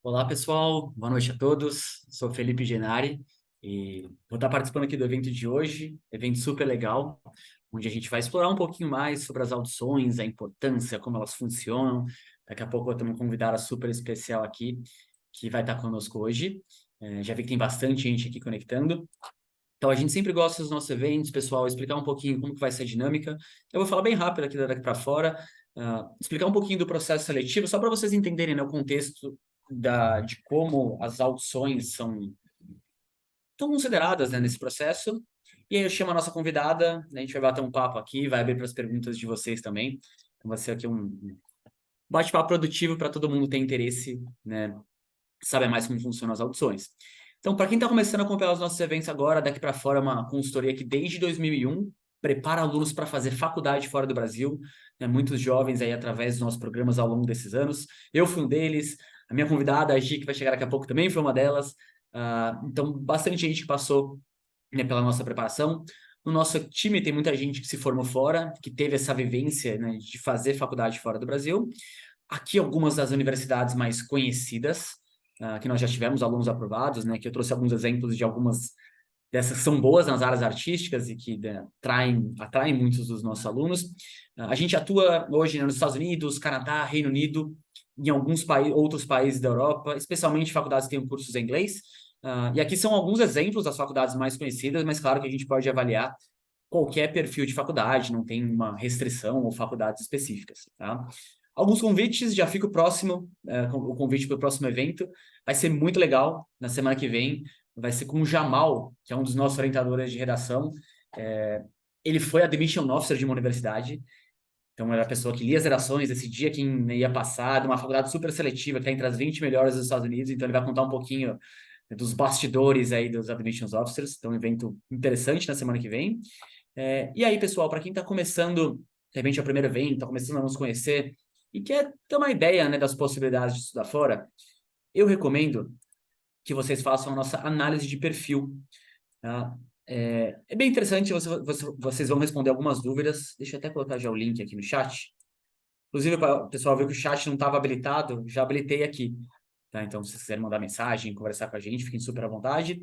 Olá, pessoal. Boa noite a todos. Sou Felipe Genari e vou estar participando aqui do evento de hoje, evento super legal, onde a gente vai explorar um pouquinho mais sobre as audições, a importância, como elas funcionam. Daqui a pouco eu tenho uma convidada super especial aqui que vai estar conosco hoje. Já vi que tem bastante gente aqui conectando. Então, a gente sempre gosta dos nossos eventos, pessoal, explicar um pouquinho como que vai ser a dinâmica. Eu vou falar bem rápido aqui daqui para fora, explicar um pouquinho do processo seletivo, só para vocês entenderem, né, o contexto de como as audições são consideradas, né, nesse processo. E aí eu chamo a nossa convidada, né, a gente vai bater um papo aqui, vai abrir para as perguntas de vocês também. Então, vai ser aqui um bate-papo produtivo para todo mundo ter interesse, né, saber mais como funcionam as audições. Então, para quem está começando a acompanhar os nossos eventos agora, daqui para fora é uma consultoria que desde 2001 prepara alunos para fazer faculdade fora do Brasil, né? Muitos jovens aí através dos nossos programas ao longo desses anos. Eu fui um deles, a minha convidada, a Gi, que vai chegar daqui a pouco, também foi uma delas. Então, bastante gente que passou, né, pela nossa preparação. No nosso time tem muita gente que se formou fora, que teve essa vivência, né, de fazer faculdade fora do Brasil. Aqui algumas das universidades mais conhecidas, que nós já tivemos alunos aprovados, né? Que eu trouxe alguns exemplos de algumas dessas que são boas nas áreas artísticas e que, né, atraem muitos dos nossos alunos. A gente atua hoje, né, nos Estados Unidos, Canadá, Reino Unido, em alguns outros países da Europa, especialmente faculdades que têm cursos em inglês. E aqui são alguns exemplos das faculdades mais conhecidas, mas claro que a gente pode avaliar qualquer perfil de faculdade, não tem uma restrição ou faculdades específicas, tá? Alguns convites, já fico próximo, o convite para o próximo evento, vai ser muito legal, na semana que vem, vai ser com o Jamal, que é um dos nossos orientadores de redação. Ele foi admission officer de uma universidade, então era a pessoa que lia as redações, decidia quem ia passar, de uma faculdade super seletiva, que está entre as 20 melhores dos Estados Unidos, então ele vai contar um pouquinho, né, dos bastidores aí dos admissions officers, então um evento interessante na semana que vem. E aí, pessoal, para quem está começando, de repente é o primeiro evento, está começando a nos conhecer e quer ter uma ideia, né, das possibilidades de estudar fora, eu recomendo que vocês façam a nossa análise de perfil. Tá? É bem interessante, vocês vão responder algumas dúvidas. Deixa eu até colocar já o link aqui no chat. Inclusive, para o pessoal ver que o chat não estava habilitado, já habilitei aqui. Tá? Então, se vocês quiserem mandar mensagem, conversar com a gente, fiquem super à vontade.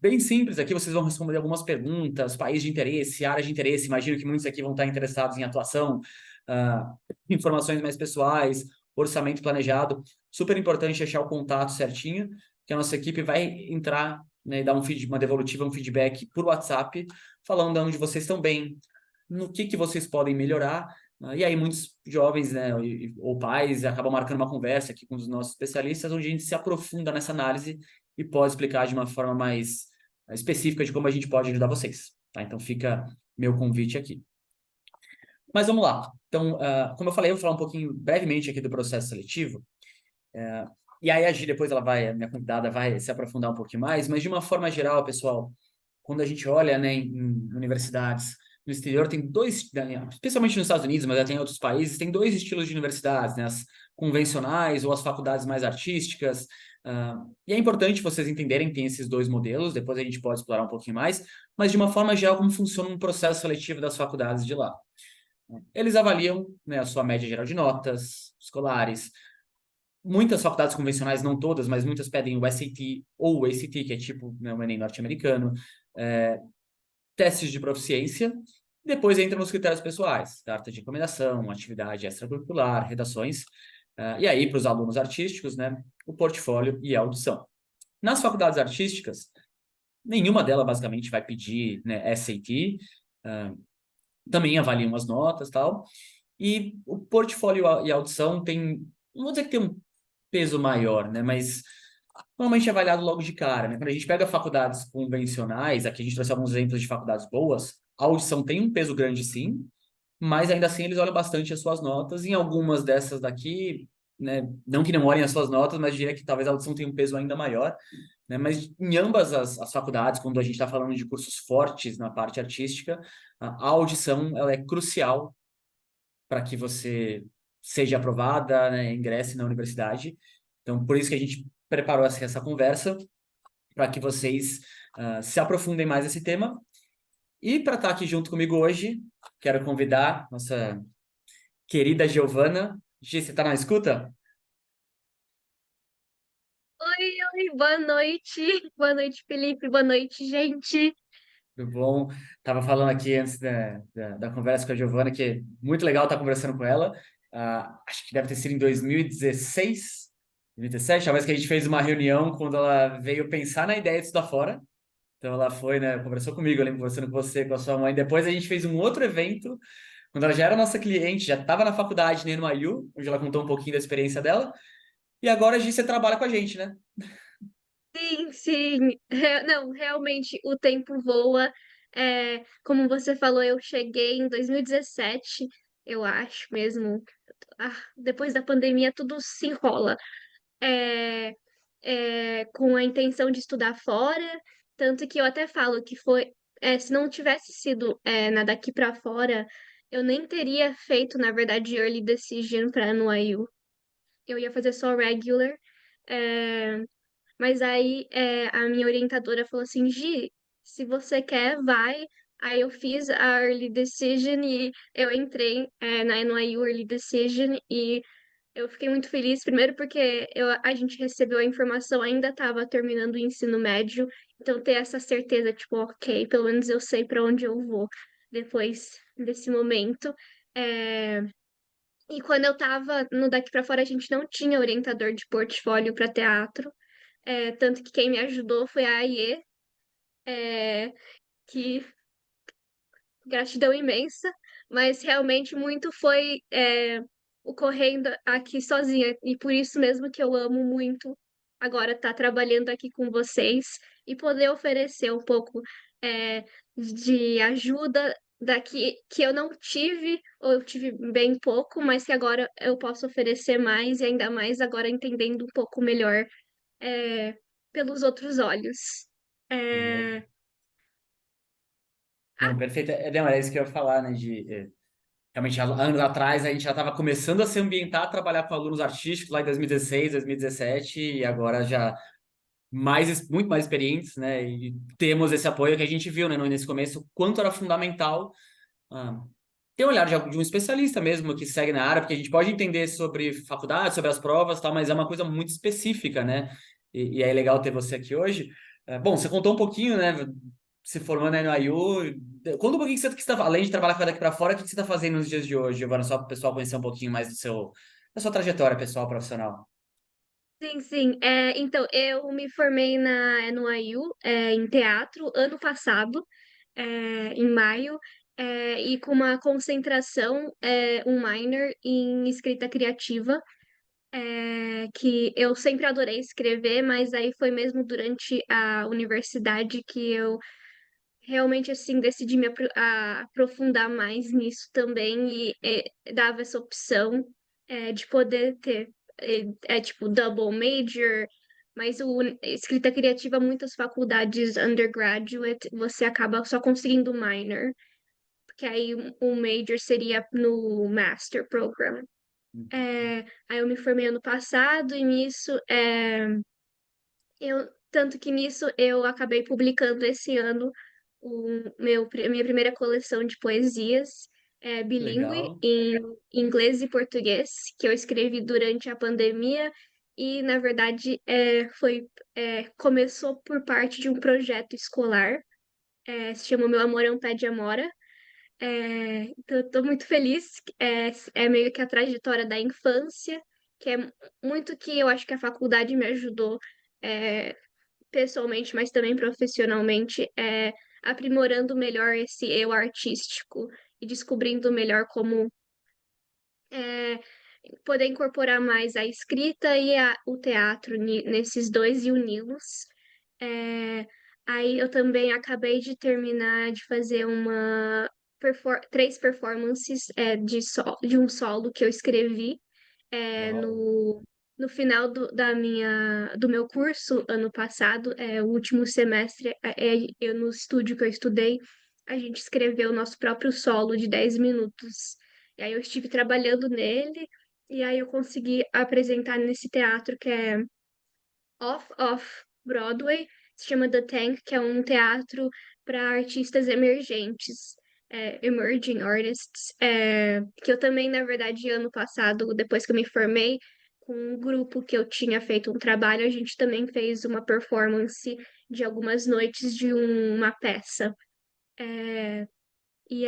Bem simples, aqui vocês vão responder algumas perguntas, país de interesse, área de interesse. Imagino que muitos aqui vão estar interessados em atuação, ah, informações mais pessoais, orçamento planejado. Super importante achar o contato certinho, que a nossa equipe vai entrar, né, e dar uma devolutiva, um feedback por WhatsApp, falando de onde vocês estão bem, no que vocês podem melhorar. E aí muitos jovens, né, ou pais acabam marcando uma conversa aqui com os nossos especialistas, onde a gente se aprofunda nessa análise e pode explicar de uma forma mais específica de como a gente pode ajudar vocês. Tá? Então fica meu convite aqui. Mas vamos lá. Então, como eu falei, eu vou falar um pouquinho brevemente aqui do processo seletivo. E aí a Gi, depois a minha convidada, vai se aprofundar um pouquinho mais, mas de uma forma geral, pessoal, quando a gente olha, né, em universidades no exterior, tem dois, né, especialmente nos Estados Unidos, mas até em outros países, tem dois estilos de universidades, né, as convencionais ou as faculdades mais artísticas. E é importante vocês entenderem que tem esses dois modelos, depois a gente pode explorar um pouquinho mais, mas de uma forma geral, como funciona um processo seletivo das faculdades de lá. Eles avaliam, né, a sua média geral de notas escolares. Muitas faculdades convencionais, não todas, mas muitas pedem o SAT ou o ACT, que é tipo, né, o Enem norte-americano, testes de proficiência, depois entra nos critérios pessoais, carta de recomendação, atividade extracurricular, redações, e aí para os alunos artísticos, né, o portfólio e a audição. Nas faculdades artísticas, nenhuma delas basicamente vai pedir, né, SAT, também avaliam as notas e tal, e o portfólio e a audição tem, não vou dizer que tem um peso maior, né, mas normalmente é avaliado logo de cara, né? Quando a gente pega faculdades convencionais, aqui a gente trouxe alguns exemplos de faculdades boas, a audição tem um peso grande sim, mas ainda assim eles olham bastante as suas notas, e em algumas dessas daqui, né, não que não olhem as suas notas, mas diria que talvez a audição tenha um peso ainda maior, né? Mas em ambas as faculdades, quando a gente está falando de cursos fortes na parte artística, a audição ela é crucial para que você seja aprovada, né, ingresse na universidade. Então, por isso que a gente preparou essa conversa, para que vocês se aprofundem mais nesse tema. E para estar aqui junto comigo hoje, quero convidar nossa querida Giovana. Gi, você está na escuta? Oi, boa noite. Boa noite, Felipe. Boa noite, gente. Tudo bom? Tava falando aqui antes da conversa com a Giovana, que é muito legal estar conversando com ela. Acho que deve ter sido em 2016, 2017, talvez que a gente fez uma reunião quando ela veio pensar na ideia de estudar fora. Então ela foi, né, conversou comigo, eu lembro conversando com você, com a sua mãe. Depois a gente fez um outro evento, quando ela já era nossa cliente, já estava na faculdade, no NYU, onde ela contou um pouquinho da experiência dela. E agora a gente você trabalha com a gente, né? Sim, sim. Não, realmente o tempo voa. Como você falou, eu cheguei em 2017, eu acho mesmo. Depois da pandemia, tudo se enrola. É, com a intenção de estudar fora, tanto que eu até falo que se não tivesse sido na daqui para fora, eu nem teria feito, na verdade, Early Decision para NYU. Eu ia fazer só regular. é, mas aí a minha orientadora falou assim, Gi, se você quer, vai. Aí eu fiz a Early Decision e eu entrei na NYU Early Decision e eu fiquei muito feliz, primeiro porque a gente recebeu a informação, ainda estava terminando o ensino médio, então ter essa certeza, tipo, ok, pelo menos eu sei para onde eu vou depois desse momento. É, E quando eu estava no Daqui para Fora, a gente não tinha orientador de portfólio para teatro, tanto que quem me ajudou foi a AIE, que gratidão imensa, mas realmente muito foi ocorrendo aqui sozinha, e por isso mesmo que eu amo muito agora estar trabalhando aqui com vocês e poder oferecer um pouco de ajuda daqui que eu não tive, ou eu tive bem pouco, mas que agora eu posso oferecer mais, e ainda mais agora entendendo um pouco melhor é, pelos outros olhos. É, Não, perfeito. Não, era isso que eu ia falar, né? Realmente, há anos atrás, a gente já estava começando a se ambientar, a trabalhar com alunos artísticos lá em 2016, 2017, e agora já muito mais experientes, né? E temos esse apoio que a gente viu, né, nesse começo, o quanto era fundamental ter um olhar de um especialista mesmo que segue na área, porque a gente pode entender sobre faculdade, sobre as provas, e tal, mas é uma coisa muito específica, né? E é legal ter você aqui hoje. Bom, você contou um pouquinho, né? Se formando aí no IU. Conta um pouquinho que você está, além de trabalhar com daqui para fora, o que você está fazendo nos dias de hoje, Giovana? Só para o pessoal conhecer um pouquinho mais da sua trajetória pessoal, profissional. Sim, sim. Então, eu me formei na NYU, em teatro ano passado, em maio, e com uma concentração, um minor em escrita criativa, que eu sempre adorei escrever, mas aí foi mesmo durante a universidade que eu realmente assim decidi aprofundar mais nisso também e dava essa opção de poder ter tipo double major, mas o escrita criativa muitas faculdades undergraduate você acaba só conseguindo minor, porque aí o major seria no master program. Aí eu me formei ano passado e nisso tanto que nisso eu acabei publicando esse ano a minha primeira coleção de poesias bilíngue Legal. em inglês e português, que eu escrevi durante a pandemia e, na verdade, começou por parte de um projeto escolar, se chama Meu Amor é um Pé de Amora. Então, eu tô muito feliz. É meio que a trajetória da infância, que é muito que eu acho que a faculdade me ajudou é, pessoalmente, mas também profissionalmente, aprimorando melhor esse eu artístico e descobrindo melhor como é, poder incorporar mais a escrita e o teatro nesses dois e uni-los. É, Aí eu também acabei de terminar de fazer três performances de um solo que eu escrevi é, Uau. no, no final do meu curso, ano passado, o último semestre, eu no estúdio que eu estudei, a gente escreveu o nosso próprio solo de 10 minutos. E aí eu estive trabalhando nele, e aí eu consegui apresentar nesse teatro que é off Broadway, se chama The Tank, que é um teatro para artistas emergentes, emerging artists, que eu também, na verdade, ano passado, depois que eu me formei, com um grupo que eu tinha feito um trabalho, a gente também fez uma performance de algumas noites de uma peça. É, e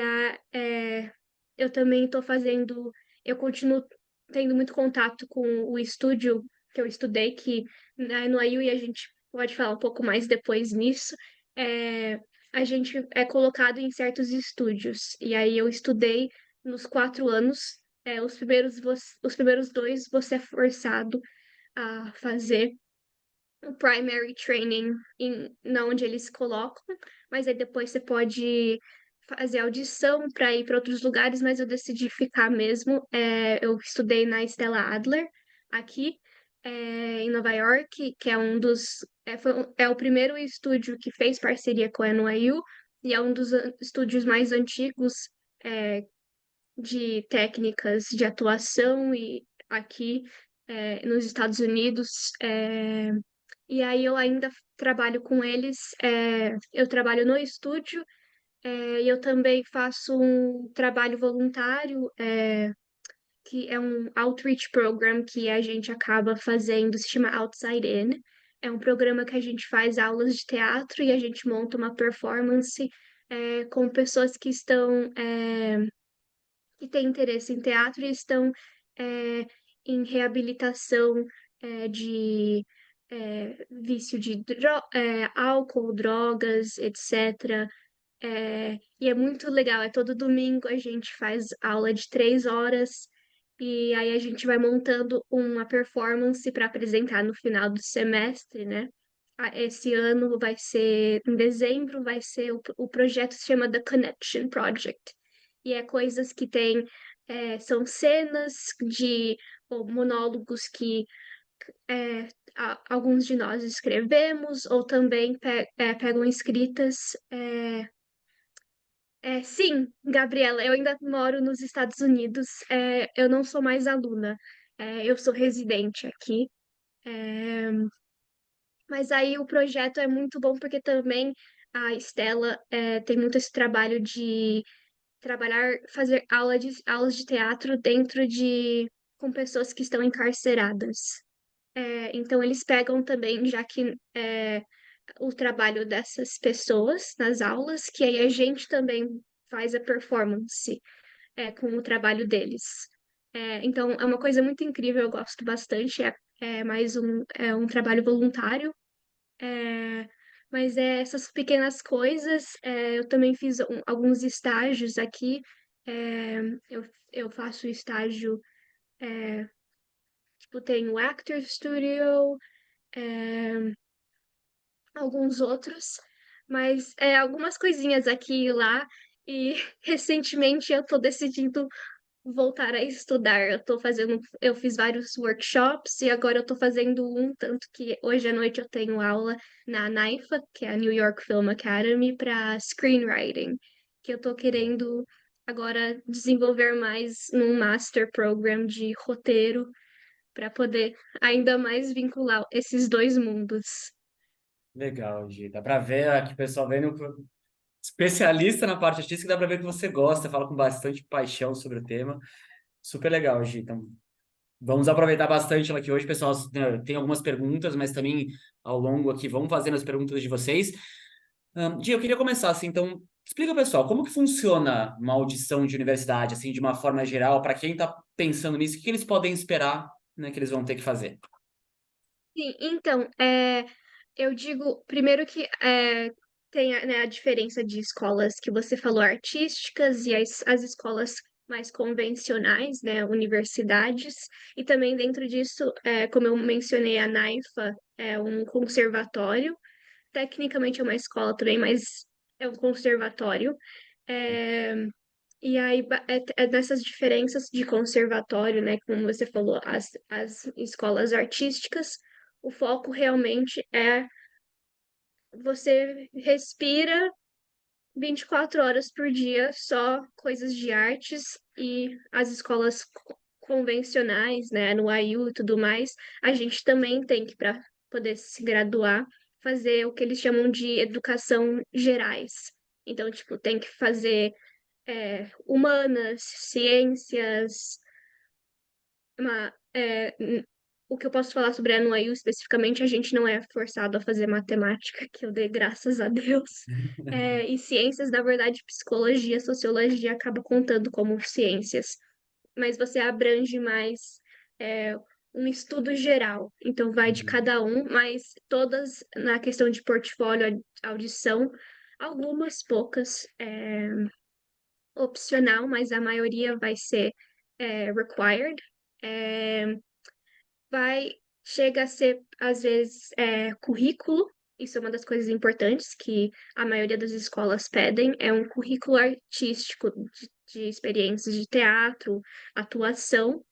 eu também estou fazendo, eu continuo tendo muito contato com o estúdio que eu estudei, que no IU, e a gente pode falar um pouco mais depois nisso. É, a gente é colocado em certos estúdios, e aí eu estudei nos 4 anos. Os primeiros dois você é forçado a fazer o primary training na onde eles colocam, mas aí depois você pode fazer audição para ir para outros lugares, mas eu decidi ficar mesmo. Eu estudei na Stella Adler aqui em Nova York, que é um dos é o primeiro estúdio que fez parceria com a NYU e é um dos estúdios mais antigos é, de técnicas de atuação e aqui nos Estados Unidos. E aí eu ainda trabalho com eles, eu trabalho no estúdio, e eu também faço um trabalho voluntário, que é um outreach program que a gente acaba fazendo, se chama Outside In. É um programa que a gente faz aulas de teatro e a gente monta uma performance com pessoas que têm interesse em teatro e estão em reabilitação de vício de álcool, drogas, etc. E é muito legal. É todo domingo a gente faz aula de 3 horas e aí a gente vai montando uma performance para apresentar no final do semestre, né? Esse ano vai ser, em dezembro, vai ser o projeto se chama The Connection Project. E é coisas que tem, são cenas de ou monólogos que é, alguns de nós escrevemos, ou também pegam escritas. Sim, Gabriela, eu ainda moro nos Estados Unidos, eu não sou mais aluna, eu sou residente aqui. é, mas aí o projeto é muito bom porque também a Estela tem muito esse trabalho de fazer aulas de teatro com pessoas que estão encarceradas. Então eles pegam também, já que o trabalho dessas pessoas nas aulas, que aí a gente também faz a performance com o trabalho deles. Então é uma coisa muito incrível, eu gosto bastante. É mais um trabalho voluntário, é, mas essas pequenas coisas. Eu também fiz alguns estágios aqui. é, eu faço estágio, tipo, tem o Actor Studio, é, alguns outros, mas algumas coisinhas aqui e lá. E recentemente eu tô decidindo voltar a estudar. Eu fiz vários workshops e agora eu tô fazendo tanto que hoje à noite eu tenho aula na NYFA, que é a New York Film Academy, para screenwriting, que eu tô querendo agora desenvolver mais num master program de roteiro para poder ainda mais vincular esses dois mundos. Legal, Gi. Dá pra ver aqui, o pessoal vendo especialista na parte artística, dá pra ver que você gosta, fala com bastante paixão sobre o tema. Super legal, Gi. Então, vamos aproveitar bastante ela aqui hoje, pessoal. Né, tem algumas perguntas, mas também ao longo aqui vão fazendo as perguntas de vocês. Gi, eu queria começar assim, então, explica, pessoal, como que funciona uma audição de universidade, assim, de uma forma geral, para quem está pensando nisso, o que eles podem esperar, né, que eles vão ter que fazer? Sim, então, eu digo primeiro que tem a diferença de escolas que você falou, artísticas, e as escolas mais convencionais, né, universidades, e também dentro disso, como eu mencionei, a NAIFA é um conservatório, tecnicamente é uma escola também, mas é um conservatório. É, e aí, nessas diferenças de conservatório, né, como você falou, as escolas artísticas, o foco realmente é você respira 24 horas por dia só coisas de artes, e as escolas convencionais, né, no IU e tudo mais, a gente também tem que, para poder se graduar, fazer o que eles chamam de educação gerais. Então, tipo, tem que fazer humanas, ciências, o que eu posso falar sobre a NYU especificamente, a gente não é forçado a fazer matemática, que eu dei graças a Deus. E ciências, na verdade, psicologia, sociologia acaba contando como ciências, mas você abrange mais é, um estudo geral. Então, vai de Uhum. cada um, mas todas na questão de portfólio, audição, algumas poucas opcional, mas a maioria vai ser required. É, vai, chega a ser, às vezes, currículo. Isso é uma das coisas importantes que a maioria das escolas pedem, é um currículo artístico de experiências de teatro, atuação.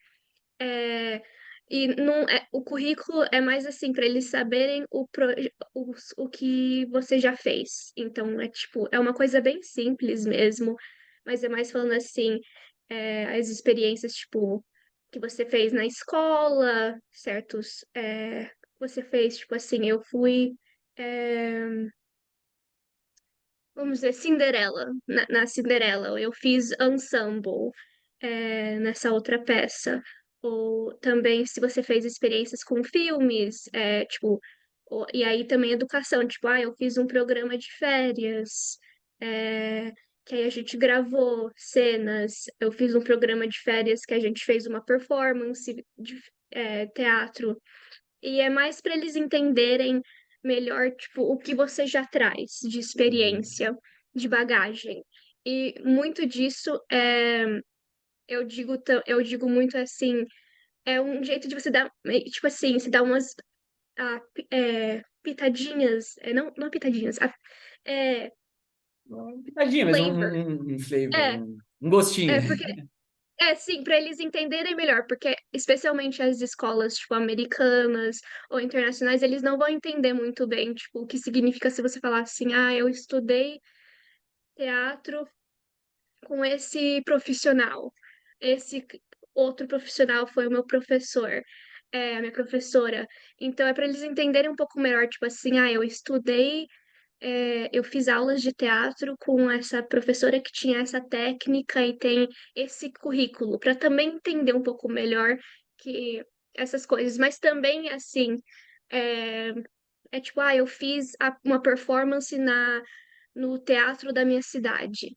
É, e não o currículo é mais assim para eles saberem o que você já fez. Então é tipo, é uma coisa bem simples mesmo, mas é mais falando assim, as experiências tipo que você fez na escola, certos você fez tipo assim, eu fui é, vamos dizer, Cinderela, na Cinderela, eu fiz ensemble, nessa outra peça. Ou também se você fez experiências com filmes, tipo, e aí também educação, tipo, eu fiz um programa de férias, é, que aí a gente gravou cenas, eu fiz um programa de férias que a gente fez uma performance de teatro. E é mais para eles entenderem melhor, tipo, o que você já traz de Uhum. experiência, de bagagem. E muito disso eu digo muito assim, é um jeito de você dar, tipo assim, se dar umas pitadinhas, não pitadinhas, é, Uma pitadinha, mas flavor. um flavor, É, um gostinho. porque sim, para eles entenderem melhor, porque especialmente as escolas, tipo, americanas ou internacionais, eles não vão entender muito bem, tipo, o que significa se você falar assim, eu estudei teatro com esse profissional. Esse outro profissional foi o meu professor, a minha professora. Então é para eles entenderem um pouco melhor, tipo assim, eu estudei eu fiz aulas de teatro com essa professora que tinha essa técnica e tem esse currículo, para também entender um pouco melhor que essas coisas. Mas também, assim, é, tipo, eu fiz uma performance no teatro da minha cidade.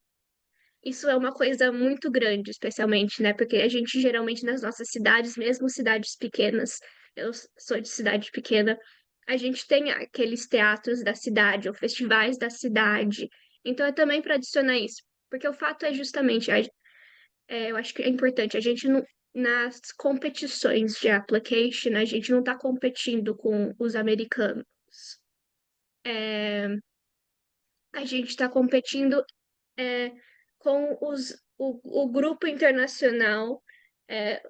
Isso é uma coisa muito grande, especialmente, né? Porque a gente geralmente nas nossas cidades, mesmo cidades pequenas, eu sou de cidade pequena, a gente tem aqueles teatros da cidade, ou festivais da cidade. Então é também para adicionar isso. Porque o fato é justamente, eu acho que é importante, a gente não, nas competições de application, a gente não está competindo com os americanos. É, a gente está competindo é, com o grupo internacional é,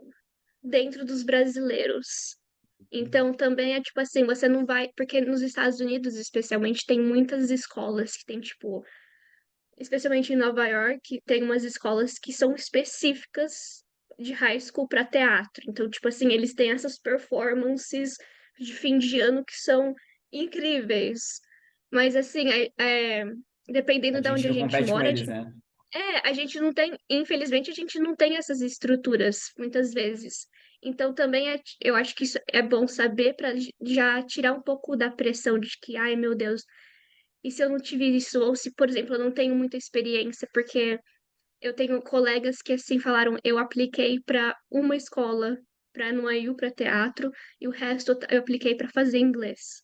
dentro dos brasileiros. Então, também é tipo assim, você não vai. Porque nos Estados Unidos, especialmente, tem muitas escolas que tem, tipo. Especialmente em Nova York, tem umas escolas que são específicas de high school para teatro. Então, tipo assim, eles têm essas performances de fim de ano que são incríveis. Mas, assim, A dependendo de gente onde a não gente compete com mora, eles, né? a gente não tem, infelizmente, a gente não tem essas estruturas muitas vezes. Então também eu acho que isso é bom saber para já tirar um pouco da pressão de que, ai meu Deus, e se eu não tive isso? Ou se, por exemplo, eu não tenho muita experiência, porque eu tenho colegas que assim falaram, eu apliquei para uma escola, para NYU, para teatro, e o resto eu apliquei para fazer inglês.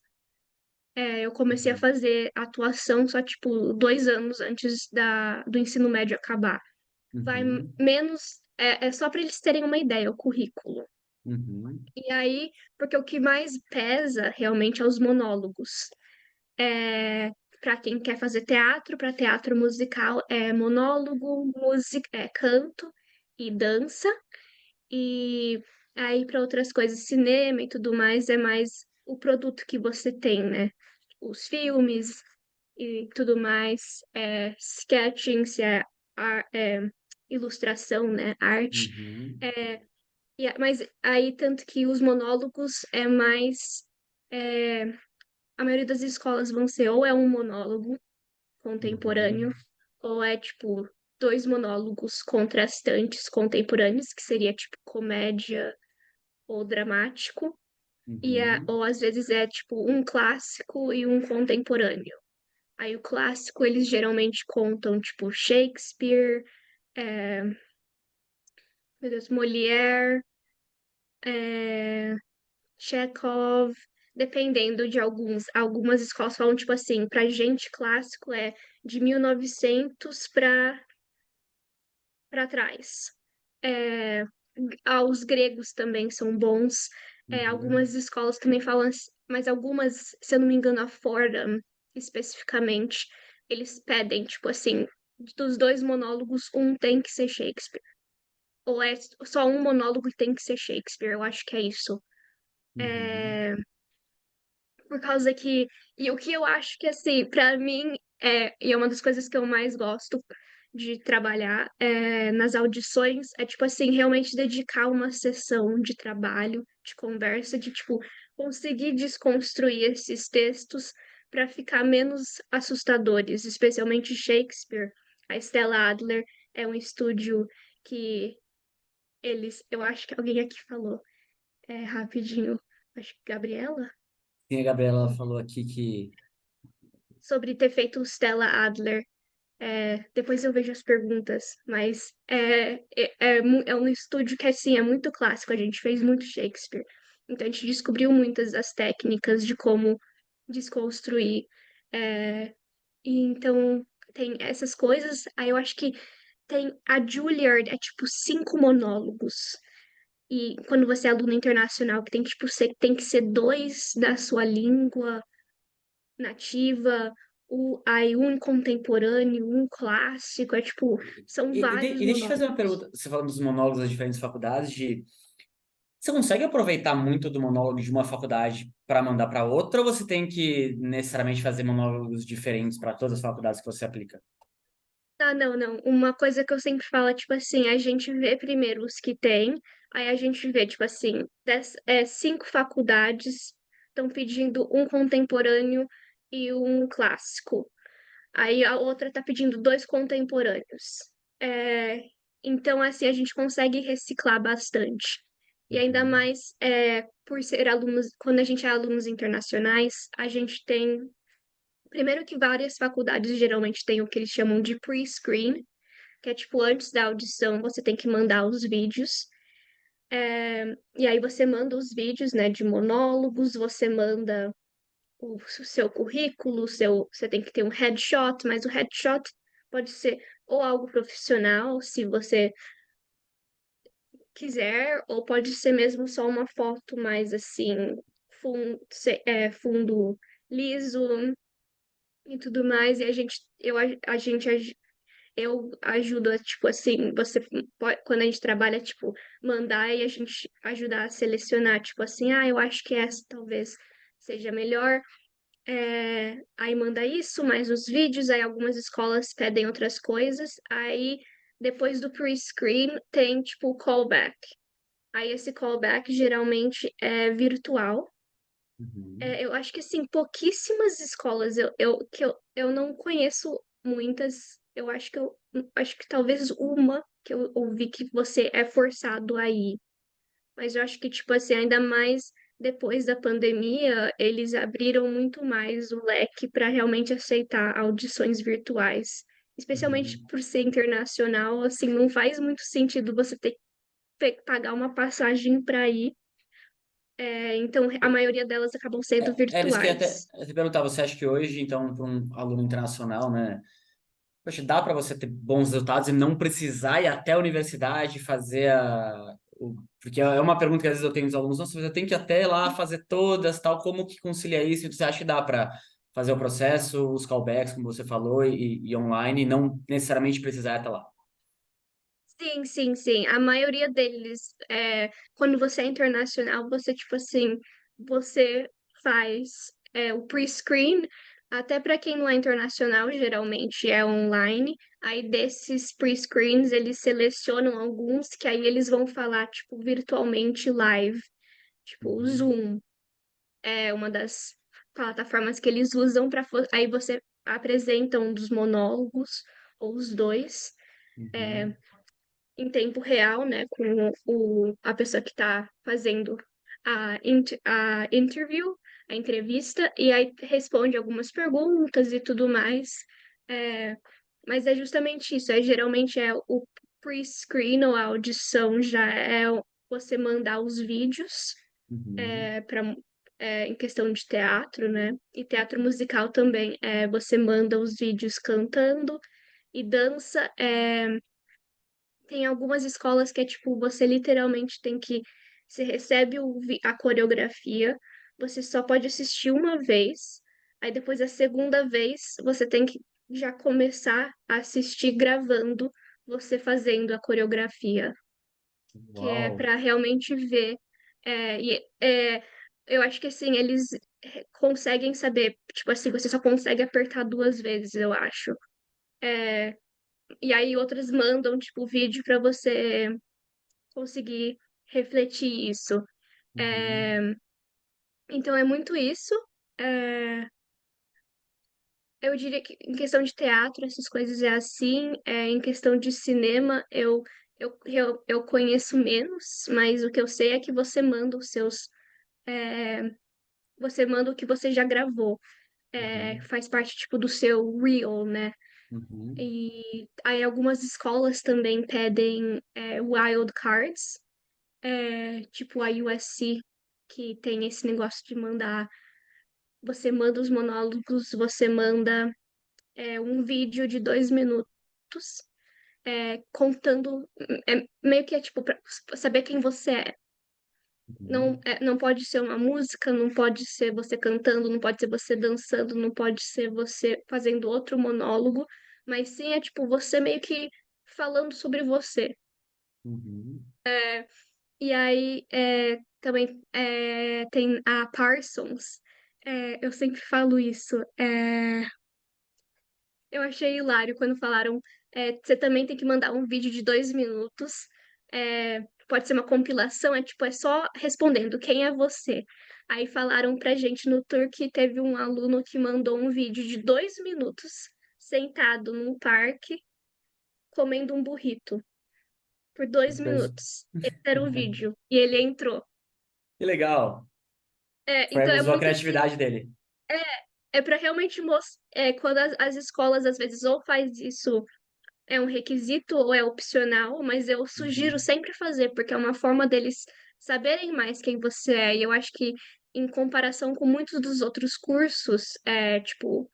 Eu comecei a Uhum. fazer atuação só, tipo, 2 anos antes do ensino médio acabar. Vai Uhum. menos. É só para eles terem uma ideia, o currículo. Uhum. E aí, porque o que mais pesa realmente é os monólogos. Para quem quer fazer teatro, para teatro musical é monólogo, música, canto e dança. E aí, para outras coisas, cinema e tudo mais, é mais o produto que você tem, né? Os filmes e tudo mais, sketching, se é ilustração, né? Arte. Uhum. É, mas aí, tanto que os monólogos é mais. é, a maioria das escolas vão ser ou é um monólogo contemporâneo, Uhum. ou é tipo dois monólogos contrastantes contemporâneos, que seria tipo comédia ou dramático. Uhum, ou às vezes é tipo um clássico e um contemporâneo. Aí o clássico eles geralmente contam tipo Shakespeare, é, meu Deus, Molière, é, Chekhov, dependendo de algumas escolas falam tipo assim, pra gente clássico é de 1900 para trás. É, os gregos também são bons. uhum. Algumas escolas também falam, mas algumas, se eu não me engano, a Fordham especificamente, eles pedem, tipo assim, dos dois monólogos, um tem que ser Shakespeare. Ou é só um monólogo tem que ser Shakespeare, eu acho que é isso. Uhum. É, por causa que. E o que eu acho que, assim, pra mim, e é uma das coisas que eu mais gosto de trabalhar nas audições, é, tipo assim, realmente dedicar uma sessão de trabalho, de conversa, de, tipo, conseguir desconstruir esses textos para ficar menos assustadores, especialmente Shakespeare. A Stella Adler é um estúdio que eles. Eu acho que alguém aqui falou, rapidinho, acho que Gabriela? Sim, a Gabriela falou aqui que Sobre ter feito o Stella Adler. Depois eu vejo as perguntas, mas é um estúdio que assim é muito clássico, a gente fez muito Shakespeare. Então a gente descobriu muitas das técnicas de como desconstruir. é, e então tem essas coisas. Aí eu acho que tem a Juilliard, é tipo 5 monólogos. E quando você é aluno internacional, que tem que, tipo, tem que ser dois da sua língua nativa, aí um contemporâneo, um clássico, é tipo, são vários e deixa eu te fazer uma monólogos. pergunta. Você falando dos monólogos das diferentes faculdades, você consegue aproveitar muito do monólogo de uma faculdade para mandar para outra, ou você tem que necessariamente fazer monólogos diferentes para todas as faculdades que você aplica? Ah, não, não. Uma coisa que eu sempre falo é, tipo assim, a gente vê primeiro os que tem, aí a gente vê, tipo assim, 5 faculdades estão pedindo um contemporâneo e um clássico. Aí a outra tá pedindo dois contemporâneos. É, então, assim, a gente consegue reciclar bastante. E ainda Uhum, mais por ser alunos, quando a gente é alunos internacionais, a gente tem. Primeiro que várias faculdades geralmente têm o que eles chamam de pre-screen, que é tipo, antes da audição, você tem que mandar os vídeos. E aí você manda os vídeos, né, de monólogos, você manda o seu currículo, você tem que ter um headshot, mas o headshot pode ser ou algo profissional, se você quiser, ou pode ser mesmo só uma foto mais assim, fundo liso e tudo mais. E a gente, eu ajudo a, tipo assim, quando a gente trabalha, tipo, mandar e a gente ajudar a selecionar, tipo assim, eu acho que essa talvez seja melhor. Aí manda isso, mais os vídeos, aí algumas escolas pedem outras coisas. Aí depois do pre-screen tem tipo o callback. Aí esse callback geralmente é virtual. uhum, Eu acho que assim, pouquíssimas escolas eu não conheço muitas. Acho que talvez uma que eu ouvi que você é forçado a ir. Mas eu acho que, tipo assim, ainda mais depois da pandemia, eles abriram muito mais o leque para realmente aceitar audições virtuais. Especialmente uhum. por ser internacional, assim, não faz muito sentido você ter que pagar uma passagem para ir. Então, a maioria delas acabam sendo Eles que até virtuais. te perguntar, você acha que hoje, então, para um aluno internacional, né? Poxa, dá para você ter bons resultados e não precisar ir até a universidade fazer porque é uma pergunta que às vezes eu tenho dos alunos, nossa, você tem que ir até lá fazer todas, tal, como que concilia isso? E você acha que dá para fazer o processo, os callbacks, como você falou, e online, e não necessariamente precisar ir até lá? Sim, sim, sim. A maioria deles, quando você é internacional, você, tipo assim, você faz o pre-screen, até para quem não é internacional, geralmente é online. Aí desses pre-screens, eles selecionam alguns que aí eles vão falar, tipo, virtualmente live. Tipo, o Uhum, Zoom é uma das plataformas que eles usam para. Aí você apresenta um dos monólogos, ou os dois. uhum, é, em tempo real, né, com a pessoa que está fazendo a interview, a entrevista, e aí responde algumas perguntas e tudo mais. É, mas é justamente isso, geralmente é o pre-screen ou a audição já é você mandar os vídeos Uhum. para em questão de teatro, né? E teatro musical também, você manda os vídeos cantando e dança. Tem algumas escolas que é tipo, você literalmente tem que. Você recebe a coreografia, você só pode assistir uma vez, aí depois a segunda vez você tem que já começar a assistir gravando você fazendo a coreografia, que é Uau. para realmente ver. Eu acho que assim, eles conseguem saber, tipo assim, você só consegue apertar duas vezes, eu acho. É, e aí outras mandam, tipo, vídeo para você conseguir refletir isso. Uhum. É, então é muito isso. É, eu diria que em questão de teatro, essas coisas é assim. Em questão de cinema, eu conheço menos, mas o que eu sei é que você manda os seus. é, Você manda o que você já gravou. Uhum. Faz parte, tipo, do seu reel, né? Uhum. E aí algumas escolas também pedem wild cards, tipo a USC, que tem esse negócio de mandar. Você manda os monólogos, você manda um vídeo de 2 minutos, contando. Meio que é tipo pra saber quem você é. Não, Uhum. não pode ser uma música, não pode ser você cantando, não pode ser você dançando, não pode ser você fazendo outro monólogo, mas sim é tipo você meio que falando sobre você. Uhum. E aí também tem a Parsons. Eu sempre falo isso. Eu achei hilário quando falaram. Você também tem que mandar um vídeo de 2 minutos. Pode ser uma compilação, tipo, é só respondendo quem é você. Aí falaram pra gente no tour que teve um aluno que mandou um vídeo de 2 minutos sentado num parque comendo um burrito por dois Coisa- minutos. Esse era o vídeo. E ele entrou. Que legal. Então é Usou a muito assim. criatividade dele. É para realmente mostrar. Quando as escolas às vezes ou faz isso, é um requisito ou é opcional, mas eu sugiro Uhum. sempre fazer, porque é uma forma deles saberem mais quem você é. E eu acho que, em comparação com muitos dos outros cursos, tipo,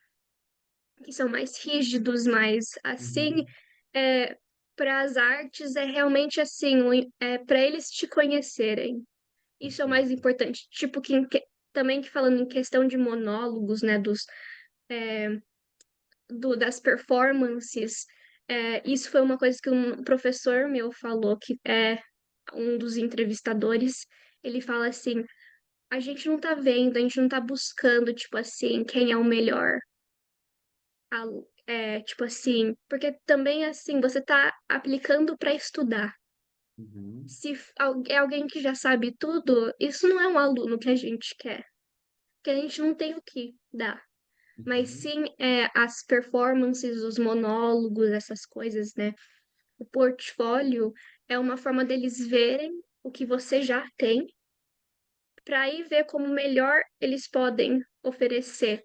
que são mais rígidos, mais assim, Uhum. para as artes é realmente assim, para eles te conhecerem. Isso é o mais Perfeito. importante. Tipo, também que falando em questão de monólogos, né, das performances, isso foi uma coisa que um professor meu falou, que é um dos entrevistadores, ele fala assim, a gente não tá vendo, a gente não tá buscando, tipo assim, quem é o melhor. Tipo assim, porque também assim, você tá aplicando para estudar. Uhum. Se é alguém que já sabe tudo, isso não é um aluno que a gente quer, porque a gente não tem o que dar. Mas Uhum. sim as performances, os monólogos, essas coisas, né? O portfólio é uma forma deles verem o que você já tem, para aí ver como melhor eles podem oferecer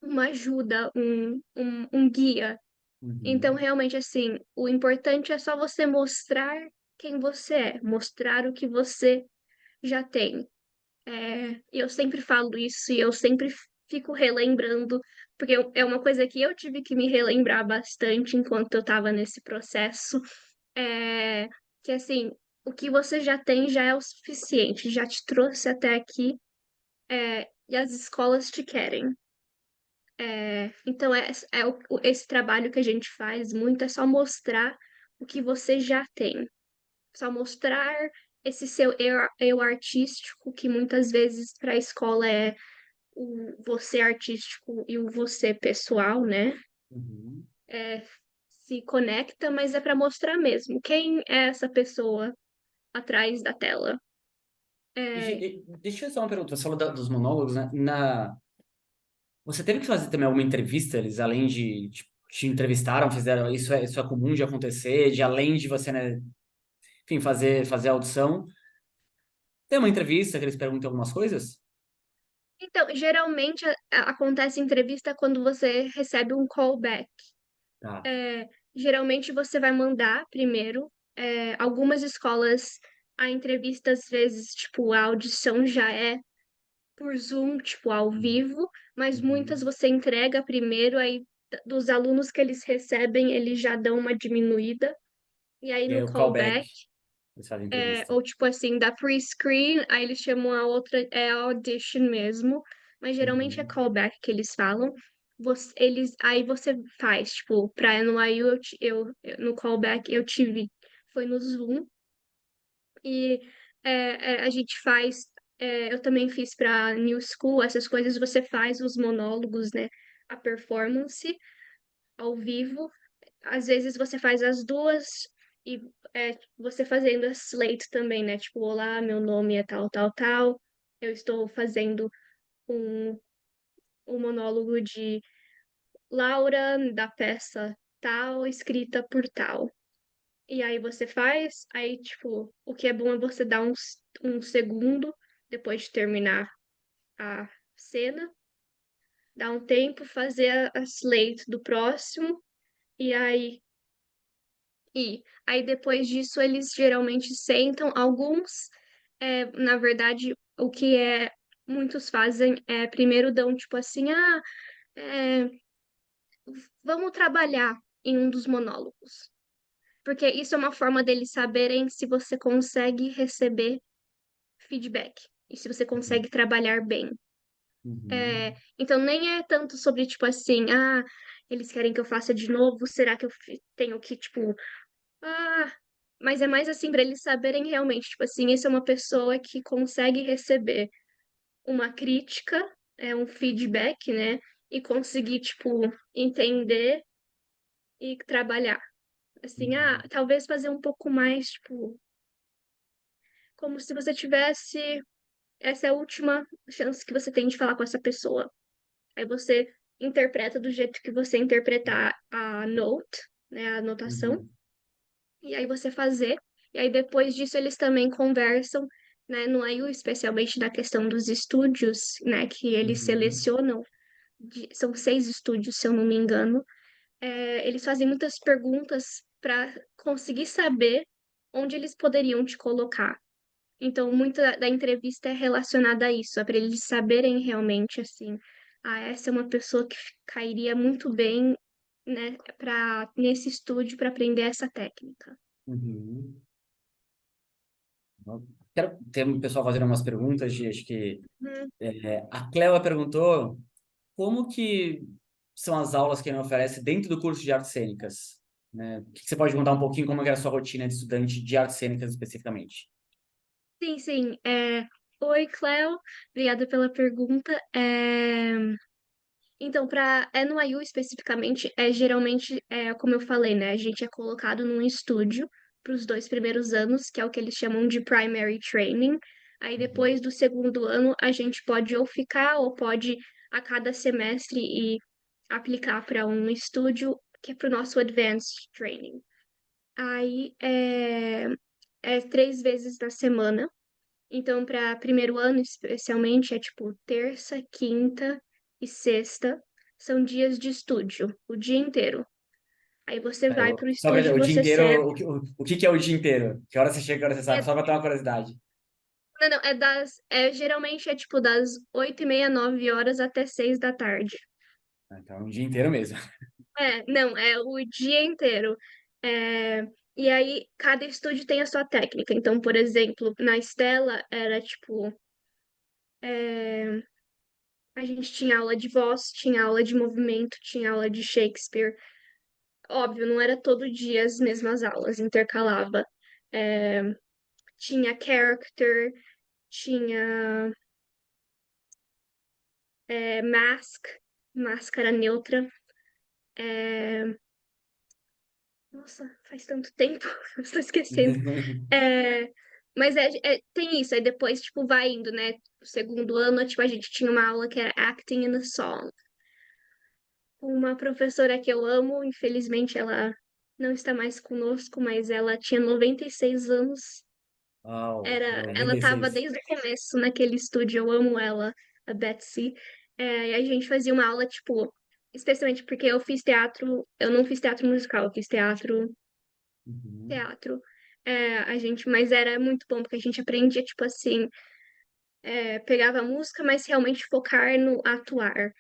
uma ajuda, um guia. Então, Uhum. realmente, assim, o importante é só você mostrar quem você é, mostrar o que você já tem. E eu sempre falo isso e eu sempre fico relembrando, porque é uma coisa que eu tive que me relembrar bastante enquanto eu estava nesse processo, é, que assim, o que você já tem já é o suficiente, já te trouxe até aqui, e as escolas te querem. Então, esse trabalho que a gente faz muito é só mostrar o que você já tem, só mostrar esse seu eu artístico, que muitas vezes para a escola é o você artístico e o você pessoal, né? Uhum. É, se conecta, mas é para mostrar mesmo quem é essa pessoa atrás da tela. É, Deixa eu fazer uma pergunta. Você falou dos monólogos, né? Você teve que fazer também alguma entrevista, eles, além de tipo, te entrevistaram, fizeram isso é comum de acontecer, de além de você, né, enfim, fazer a audição. Tem uma entrevista que eles perguntam algumas coisas? Então, geralmente acontece entrevista quando você recebe um callback. Tá. É, geralmente você vai mandar primeiro. Algumas escolas, a entrevista, às vezes, tipo, a audição já é por Zoom, tipo, ao vivo, mas muitas Uhum. você entrega primeiro, aí dos alunos que eles recebem, eles já dão uma diminuída, e aí E no aí o callback, callback, eles fazem entrevista. ou tipo assim, da pre-screen, aí eles chamam a outra, a audition mesmo, mas geralmente é Uhum. callback que eles falam. Aí você faz, tipo, pra NYU, no callback eu tive, foi no Zoom, e a gente faz, eu também fiz para New School, essas coisas você faz os monólogos, né? A performance ao vivo. Às vezes você faz as duas e você fazendo a slate também, né? Tipo, olá, meu nome é tal, tal, tal. Eu estou fazendo um, um monólogo de Laura da peça tal, escrita por tal. E aí você faz, aí, tipo, o que é bom é você dar um segundo depois de terminar a cena, dar um tempo, fazer a slate do próximo, e aí depois disso eles geralmente sentam. Alguns, na verdade, o que muitos fazem é primeiro dão, tipo assim, é, vamos trabalhar em um dos monólogos. Porque isso é uma forma deles saberem se você consegue receber feedback e se você Uhum. consegue trabalhar bem. Uhum. Então, nem é tanto sobre, tipo assim, eles querem que eu faça de novo, será que eu tenho que, tipo, ah. Mas é mais assim, para eles saberem realmente, tipo assim, essa é uma pessoa que consegue receber uma crítica, um feedback, né? E conseguir, tipo, entender e trabalhar. Assim, Uhum. talvez fazer um pouco mais, tipo, como se você tivesse. Essa é a última chance que você tem de falar com essa pessoa. Aí você interpreta do jeito que você interpretar a note, né, a anotação, Uhum. e aí você fazer. E aí depois disso eles também conversam, né, no IU, especialmente na questão dos estúdios, né, que eles Uhum. selecionam. São 6 estúdios, se eu não me engano. Eles fazem muitas perguntas para conseguir saber onde eles poderiam te colocar. Então, muita da entrevista é relacionada a isso, é para eles saberem realmente assim, essa é uma pessoa que cairia muito bem, né, nesse estúdio para aprender essa técnica. Uhum. Quero ter um pessoal fazendo umas perguntas, acho que Hum, a Cleva perguntou como que são as aulas que ele oferece dentro do curso de artes cênicas, né? O que você pode contar um pouquinho como é que é a sua rotina de estudante de artes cênicas especificamente? sim, sim. Oi, Cleo, obrigada pela pergunta. Então, para NYU especificamente, geralmente, como eu falei, né, a gente é colocado num estúdio para os 2 primeiros anos, que é o que eles chamam de primary training. Aí, Uhum. depois do segundo ano, a gente pode ou ficar ou pode, a cada semestre, ir aplicar para um estúdio que é para o nosso advanced training. Aí, é 3 vezes na semana. Então, para primeiro ano, especialmente, é tipo terça, quinta e sexta. São dias de estúdio, o dia inteiro. Aí você vai para o Só pra, estúdio, o dia você senta. inteiro, o que que é o dia inteiro? Que hora você chega, que hora você sai? É, Só pra ter uma curiosidade. não, não, geralmente é tipo das 8h30, 9 horas até 6 da tarde. Então, é um dia inteiro mesmo. Não, é o dia inteiro. É, e aí, cada estúdio tem a sua técnica. Então, por exemplo, na Estela era tipo. é, a gente tinha aula de voz, tinha aula de movimento, tinha aula de Shakespeare. Óbvio, não era todo dia as mesmas aulas, intercalava. É, tinha character, tinha mask, máscara neutra. É, nossa, faz tanto tempo, eu estou esquecendo. É, mas tem isso, aí depois, tipo, vai indo, né? O segundo ano, tipo, a gente tinha uma aula que era Acting in a Song. Uma professora que eu amo, infelizmente ela não está mais conosco, mas ela tinha 96 anos. Uau, Ela tava 96. desde o começo naquele estúdio, eu amo ela, a Betsy. E a gente fazia uma aula, tipo, especialmente porque eu fiz teatro, eu não fiz teatro musical, eu fiz Uhum, teatro. Mas era muito bom, porque a gente aprendia, tipo assim, pegava a música, mas realmente focar no atuar.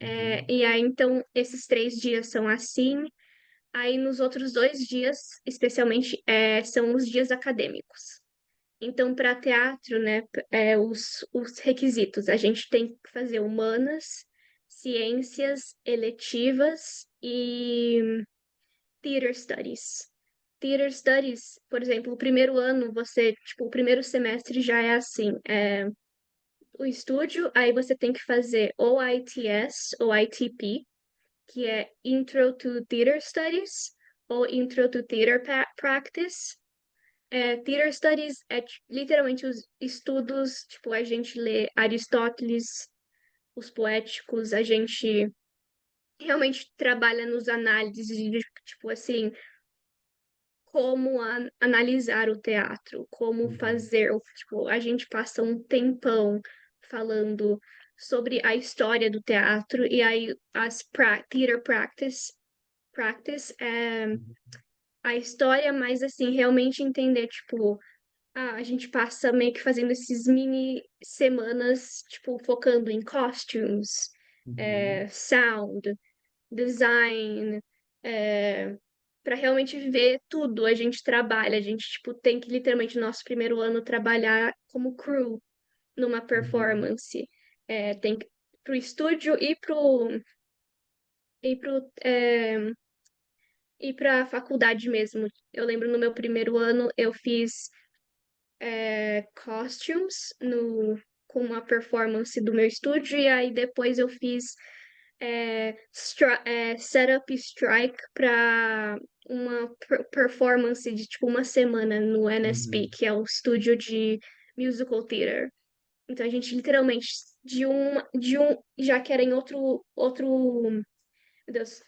uhum, E aí, então, esses 3 dias são assim. Aí, nos outros 2 dias, especialmente, são os dias acadêmicos. Então, para teatro, né, os requisitos, a gente tem que fazer humanas, ciências eletivas e theater studies. Theater studies, por exemplo, o primeiro ano, tipo, o primeiro semestre já é assim, o estúdio, aí você tem que fazer ou ITS ou ITP, que é Intro to Theater Studies ou Intro to Theater Practice. Theater Studies literalmente os estudos, tipo, a gente lê Aristóteles, os poéticos, a gente realmente trabalha nos análises de, tipo assim, como analisar o teatro, como uhum, fazer, tipo, a gente passa um tempão falando sobre a história do teatro e aí theater practice é uhum, a história, mas assim, realmente entender, tipo, a gente passa meio que fazendo esses mini semanas, tipo, focando em costumes, uhum, sound, design, para realmente ver tudo. A gente trabalha, a gente, tipo, tem que literalmente, no nosso primeiro ano, trabalhar como crew numa uhum, performance. Tem que pro estúdio e pro, é, e pra faculdade mesmo. Eu lembro no meu primeiro ano, eu fiz costumes com uma performance do meu estúdio, e aí depois eu fiz setup strike para uma performance de tipo uma semana no NSP, uhum, que é o estúdio de musical theater. Então a gente literalmente já que era em meu Deus,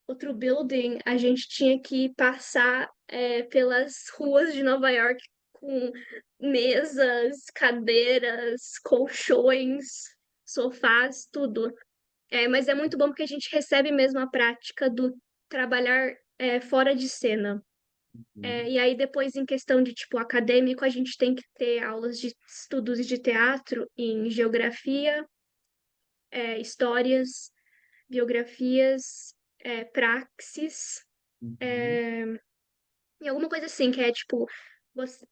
outro building, a gente tinha que passar pelas ruas de Nova York com mesas, cadeiras, colchões, sofás, tudo. Mas é muito bom porque a gente recebe mesmo a prática do trabalhar fora de cena. uhum, E aí depois, em questão de tipo acadêmico, a gente tem que ter aulas de estudos de teatro em geografia, histórias, biografias, praxis, uhum, é, e alguma coisa assim, que é tipo,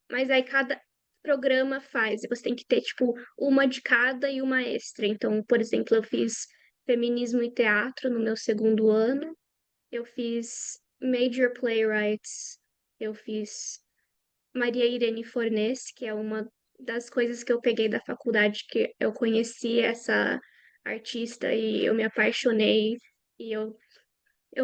mas aí cada programa faz, e você tem que ter tipo uma de cada e uma extra. Então, por exemplo, eu fiz feminismo e teatro no meu segundo ano, eu fiz Major Playwrights, eu fiz Maria Irene Fornés, que é uma das coisas que eu peguei da faculdade, que eu conheci essa artista e eu me apaixonei, e eu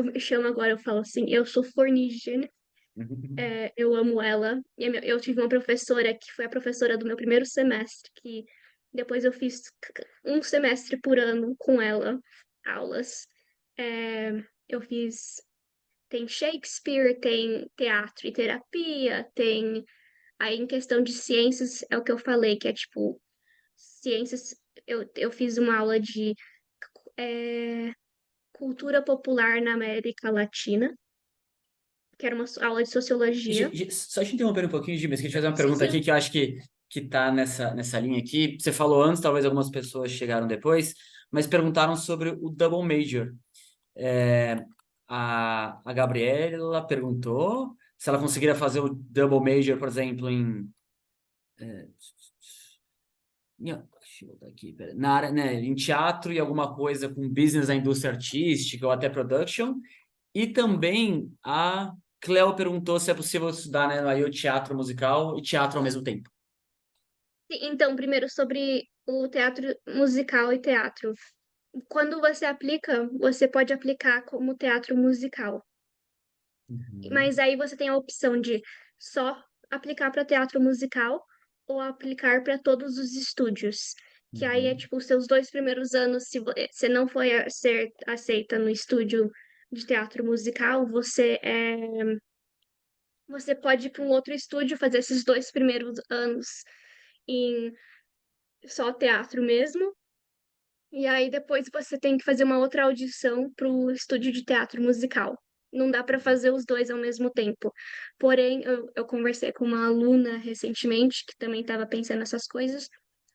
me chamo agora, eu falo assim, eu sou fornígena, uhum. eu amo ela. Eu tive uma professora que foi a professora do meu primeiro semestre, que depois eu fiz um semestre por ano com ela, aulas. Eu fiz. Tem Shakespeare, tem teatro e terapia, tem. Aí, em questão de ciências, é o que eu falei, que é tipo, ciências. Eu fiz uma aula de é, cultura popular na América Latina, que era uma aula de sociologia. Só te interromper um pouquinho, Gi, mas queria te fazer uma Sim, pergunta sim. aqui que eu acho que tá nessa linha aqui. Você falou antes, talvez algumas pessoas chegaram depois, mas perguntaram sobre o Double Major. É, a Gabriela perguntou se ela conseguiria fazer o Double Major, por exemplo, deixa eu botar aqui, na área, né, em teatro e alguma coisa com business da indústria artística ou até production. E também a Cleo perguntou se é possível estudar, né, aí o teatro musical e teatro ao mesmo tempo. Então, primeiro sobre o teatro musical e teatro. Quando você aplica, você pode aplicar como teatro musical. Mas Uhum, aí você tem a opção de só aplicar para teatro musical ou aplicar para todos os estúdios. Que aí é uhum, tipo os seus 2 primeiros anos, se você não foi ser aceita no estúdio de teatro musical, você pode ir para um outro estúdio fazer esses 2 primeiros anos em só teatro mesmo. E aí depois você tem que fazer uma outra audição para o estúdio de teatro musical. Não dá para fazer os dois ao mesmo tempo. Porém, eu conversei com uma aluna recentemente que também estava pensando nessas coisas.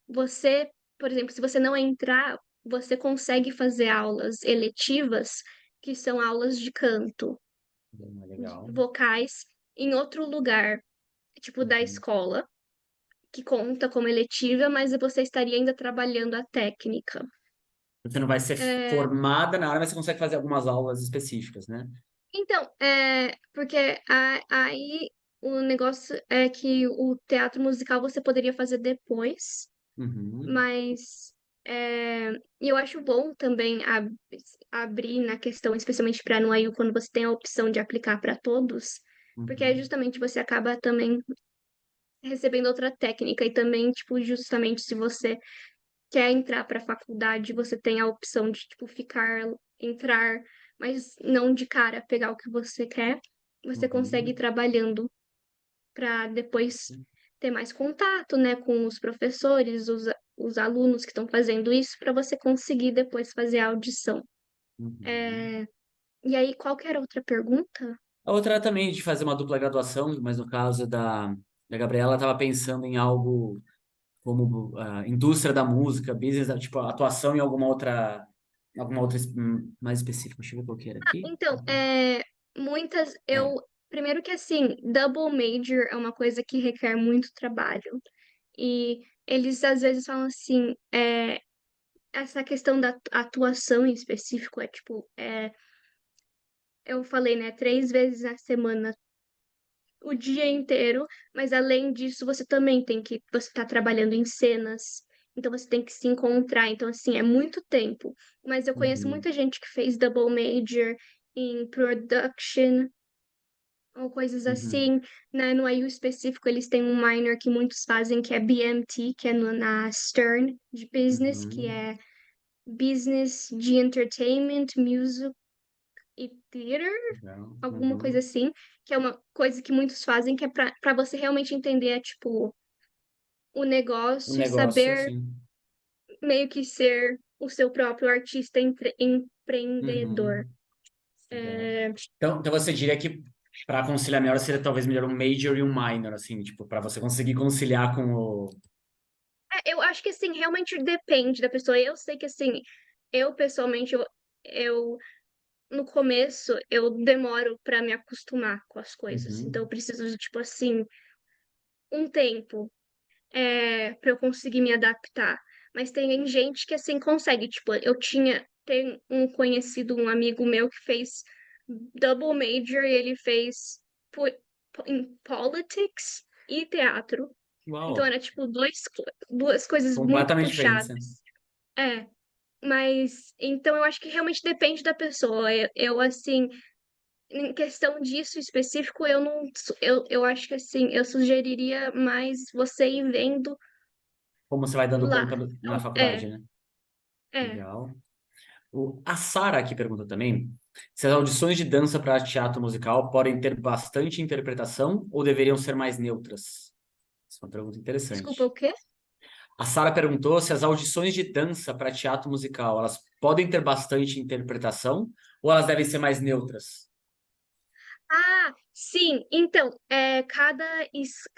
Você, por exemplo, se você não entrar, você consegue fazer aulas eletivas, que são aulas de canto, Bem de legal. vocais, em outro lugar, tipo da Uhum. escola, que conta como eletiva, mas você estaria ainda trabalhando a técnica. Você não vai ser É, formada na área, mas você consegue fazer algumas aulas específicas, né? então, porque aí o negócio é que o teatro musical você poderia fazer depois, Uhum, mas e eu acho bom também abrir na questão, especialmente para a NYU, quando você tem a opção de aplicar para todos, porque é uhum, justamente você acaba também recebendo outra técnica e também, tipo, justamente se você quer entrar para a faculdade, você tem a opção de, tipo, entrar, mas não de cara pegar o que você quer. Você consegue ir uhum. trabalhando para depois ter mais contato, né, com os professores, os alunos que estão fazendo isso, para você conseguir depois fazer a audição. Uhum. É, E aí, qualquer outra pergunta? A outra era também de fazer uma dupla graduação, mas no caso da Gabriela, estava pensando em algo como indústria da música, business, tipo, atuação em alguma outra mais específica. Deixa eu ver qual que era aqui. Então, muitas, É. primeiro que assim, double major é uma coisa que requer muito trabalho. E eles às vezes falam assim, essa questão da atuação em específico é tipo, eu falei, né, 3 vezes na semana, o dia inteiro, mas além disso, você tá trabalhando em cenas, então você tem que se encontrar, então assim, é muito tempo. Mas eu conheço Uhum, muita gente que fez double major em production ou coisas uhum, assim. Na NYU específico, eles têm um minor que muitos fazem, que é BMT, que é na Stern de Business, que uhum, é Business de Entertainment, Music e Theater, legal, alguma coisa uhum. assim, que é uma coisa que muitos fazem, que é para você realmente entender, tipo, o O negócio e negócio, saber sim. meio que ser o seu próprio artista empreendedor. Uhum, legal. É, Então você diria que para conciliar melhor seria talvez melhor um major e um minor, assim, tipo, para você conseguir conciliar com o. eu acho que, assim, realmente depende da pessoa. Eu sei que, assim, eu, pessoalmente, eu no começo, eu demoro para me acostumar com as coisas. Então, eu Uhum, preciso de, tipo, assim, um tempo. Para eu conseguir me adaptar. Mas tem gente que assim consegue, tipo, tem um conhecido, um amigo meu que fez double major e ele fez em politics e teatro. Então uau, era tipo duas coisas muito completamente diferente, né? puxadas. É, mas então eu acho que realmente depende da pessoa. Eu assim, em questão disso específico, eu não, eu acho que assim, eu sugeriria mais você ir vendo Como você vai dando lá. conta na Então, faculdade, né? é. Legal. A Sara aqui pergunta também se as audições de dança para teatro musical podem ter bastante interpretação ou deveriam ser mais neutras? Essa é uma pergunta Desculpa, o interessante. quê? A Sara perguntou se as audições de dança para teatro musical, elas podem ter bastante interpretação ou elas devem ser mais neutras? Ah, sim. Então, cada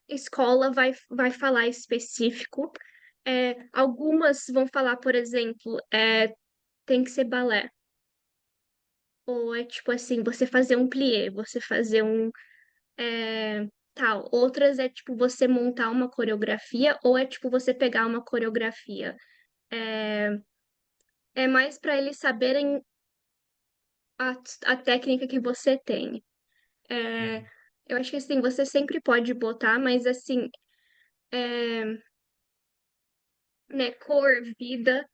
escola vai falar específico. Algumas vão falar, por exemplo, tem que ser balé. Ou é tipo assim, você fazer um plié, você fazer tal. Outras é tipo você montar uma coreografia, ou é tipo você pegar uma coreografia. É, é mais para eles saberem a, a técnica que você tem. É, eu acho que assim, você sempre pode botar, mas assim, é, né, cor, vida,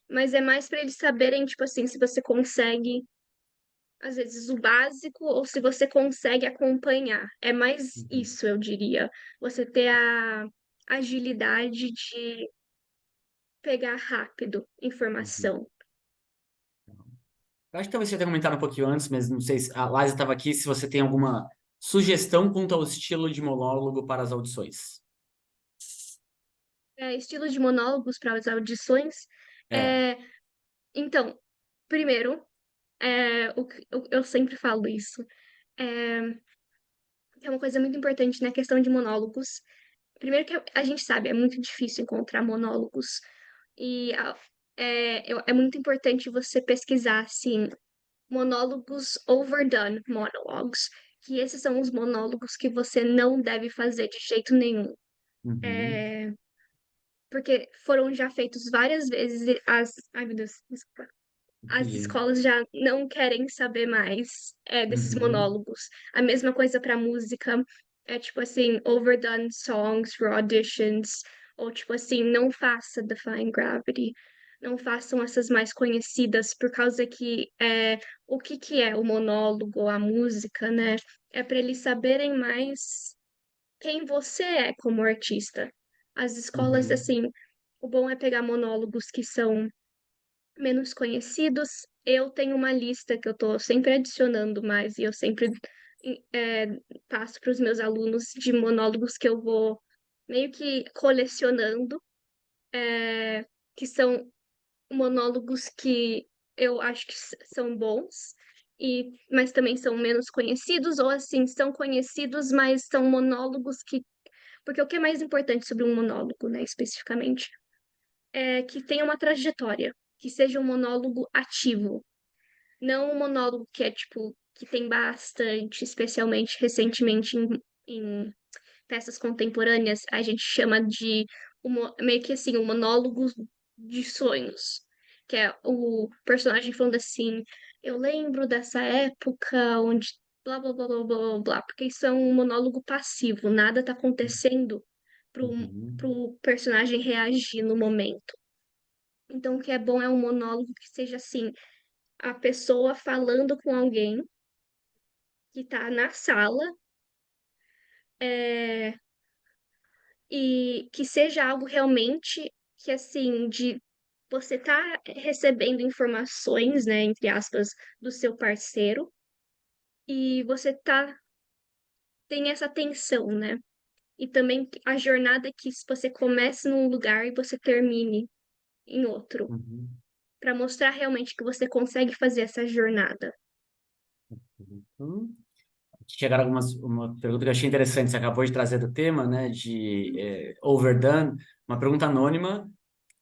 mas é mais para eles saberem, tipo assim, se você consegue, às vezes, o básico ou se você consegue acompanhar. É mais Uhum, isso, eu diria. Você ter a agilidade de pegar rápido uhum. informação. Eu acho que talvez você tenha comentado um pouquinho antes, mas não sei se a Liza estava aqui, se você tem alguma. Sugestão quanto ao estilo de monólogo para as audições. Estilo de monólogos para as audições. É. É, então, primeiro, eu sempre falo isso. É, é uma coisa muito importante na questão de monólogos. Primeiro que a gente sabe, é muito difícil encontrar monólogos. E é muito importante você pesquisar, assim, monólogos overdone monologues, que esses são os monólogos que você não deve fazer de jeito nenhum. Uhum. É, porque foram já feitos várias vezes e ai meu Deus, desculpa. As Entendi. escolas já não querem saber mais desses Uhum. monólogos. A mesma coisa para música, é tipo assim, overdone songs for auditions, ou tipo assim, não faça Defying Gravity, não façam essas mais conhecidas, por causa que o que que é o monólogo, a música, né? É para eles saberem mais quem você é como artista. As escolas, Uhum. assim, o bom é pegar monólogos que são menos conhecidos. Eu tenho uma lista que eu estou sempre adicionando mais e eu sempre é, passo para os meus alunos de monólogos que eu vou meio que colecionando, que são monólogos que eu acho que são bons. Mas também são menos conhecidos, ou assim, são conhecidos, mas são monólogos que. Porque o que é mais importante sobre um monólogo, né, especificamente, é que tenha uma trajetória, que seja um monólogo ativo, não um monólogo que é tipo, que tem bastante, especialmente recentemente em peças contemporâneas, a gente chama de meio que assim, um monólogo de sonhos, que é o personagem falando assim, eu lembro dessa época onde blá blá blá blá blá blá, blá", porque isso é um monólogo passivo, nada tá acontecendo Uhum. pro personagem reagir no momento. Então, o que é bom é um monólogo que seja assim, a pessoa falando com alguém que tá na sala, é, e que seja algo realmente que, assim, de você tá recebendo informações, né, entre aspas, do seu parceiro, e você tem essa tensão, né? E também a jornada que você comece num lugar e você termine em outro, Uhum. para mostrar realmente que você consegue fazer essa jornada. Uhum. Chegaram uma pergunta que eu achei interessante, você acabou de trazer do tema, né, overdone, uma pergunta anônima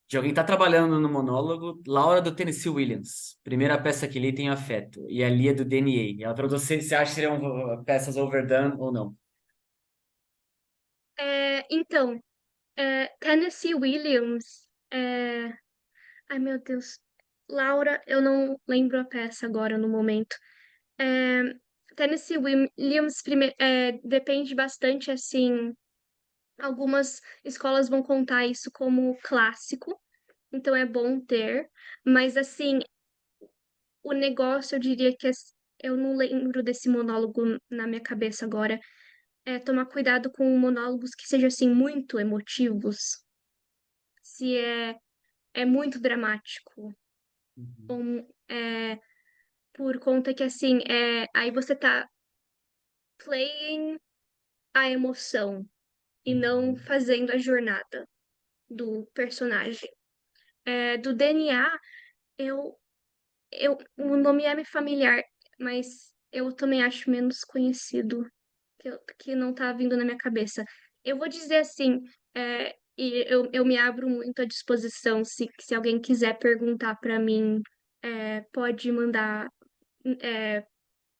de alguém que está trabalhando no monólogo, Laura do Tennessee Williams, primeira peça que li tem afeto, e a Lia do DNA. E ela perguntou se acha que seriam peças overdone ou não. Então, Tennessee Williams, ai meu Deus, Laura, eu não lembro a peça agora no momento. É, Tennessee Williams depende bastante, assim, algumas escolas vão contar isso como clássico, então é bom ter, mas assim, o negócio eu diria que eu não lembro desse monólogo na minha cabeça agora, é tomar cuidado com monólogos que sejam assim muito emotivos, se é muito dramático, Uhum. ou por conta que assim, aí você tá playing a emoção e não Uhum. fazendo a jornada do personagem. Do DNA, eu, o nome é familiar, mas eu também acho menos conhecido, que não tá vindo na minha cabeça. Eu vou dizer assim, e eu me abro muito à disposição, se alguém quiser perguntar para mim, pode mandar é,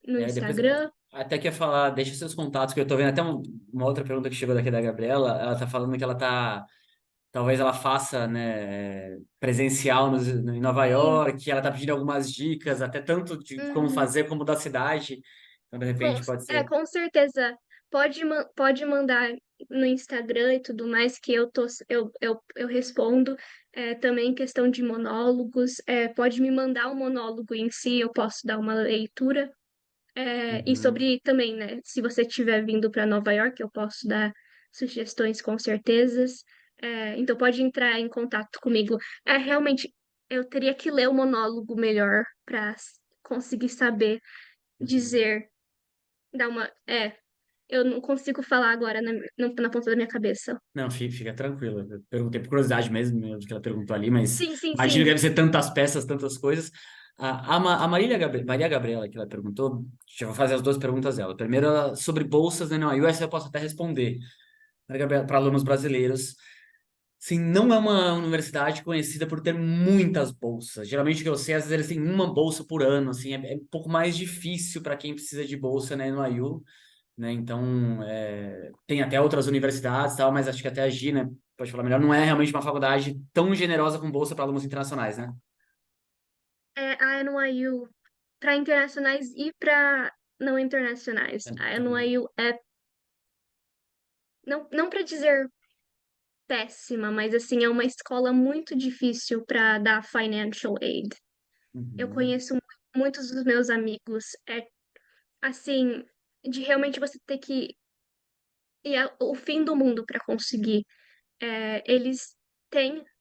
no Depois, Instagram. até que ia falar, deixa seus contatos, que eu tô vendo até uma outra pergunta que chegou daqui da Gabriela, ela tá falando que ela tá, talvez ela faça, né, presencial em Nova Sim. York, ela tá pedindo algumas dicas, até tanto de como Uhum. fazer como da cidade, então de repente pode ser. Com certeza. Pode mandar no Instagram e tudo mais que eu respondo. Também questão de monólogos. Pode me mandar o monólogo em si, eu posso dar uma leitura. E Uhum, sobre também, né? Se você estiver vindo para Nova York, eu posso dar sugestões com certezas. Então pode entrar em contato comigo. Realmente, eu teria que ler o monólogo melhor para conseguir saber uhum. dizer. Dá uma. eu não consigo falar agora na ponta da minha cabeça. Não, fica tranquila. Eu perguntei por curiosidade mesmo, do que ela perguntou ali, mas Sim, sim, imagino que sim. deve ser tantas peças, tantas coisas. A Maria Gabriela, que ela perguntou, deixa eu fazer as duas perguntas dela. Primeiro, sobre bolsas, né? Não, a US eu posso até responder. Maria Gabriela, para alunos brasileiros. Sim, não é uma universidade conhecida por ter muitas bolsas. Geralmente, o que eu sei, às vezes eles têm uma bolsa por ano, assim, é um pouco mais difícil para quem precisa de bolsa, né, no IU, né? Então, tem até outras universidades, tal, mas acho que até a Gi, né, pode falar melhor, não é realmente uma faculdade tão generosa com bolsa para alunos internacionais, né? É, a NYU, para internacionais e para não internacionais. A Também. NYU é, não para dizer péssima, mas assim, é uma escola muito difícil para dar financial aid. Eu Uhum, conheço muitos dos meus amigos, é assim, de realmente você ter que ir o fim do mundo para conseguir. É, eles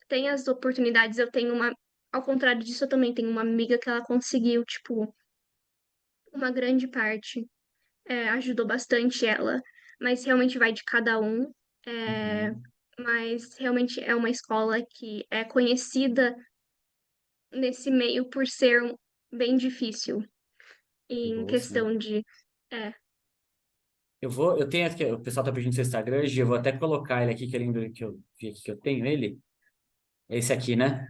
têm as oportunidades. Eu tenho uma, ao contrário disso, eu também tenho uma amiga que ela conseguiu, tipo, uma grande parte, ajudou bastante ela, mas realmente vai de cada um. É, uhum. mas realmente é uma escola que é conhecida nesse meio por ser bem difícil De em bolsa, né? questão de. É, Eu tenho aqui, o pessoal tá pedindo seu Instagram, Gi, eu vou até colocar ele aqui, que eu lembro que eu vi aqui que eu tenho ele. Esse aqui, né?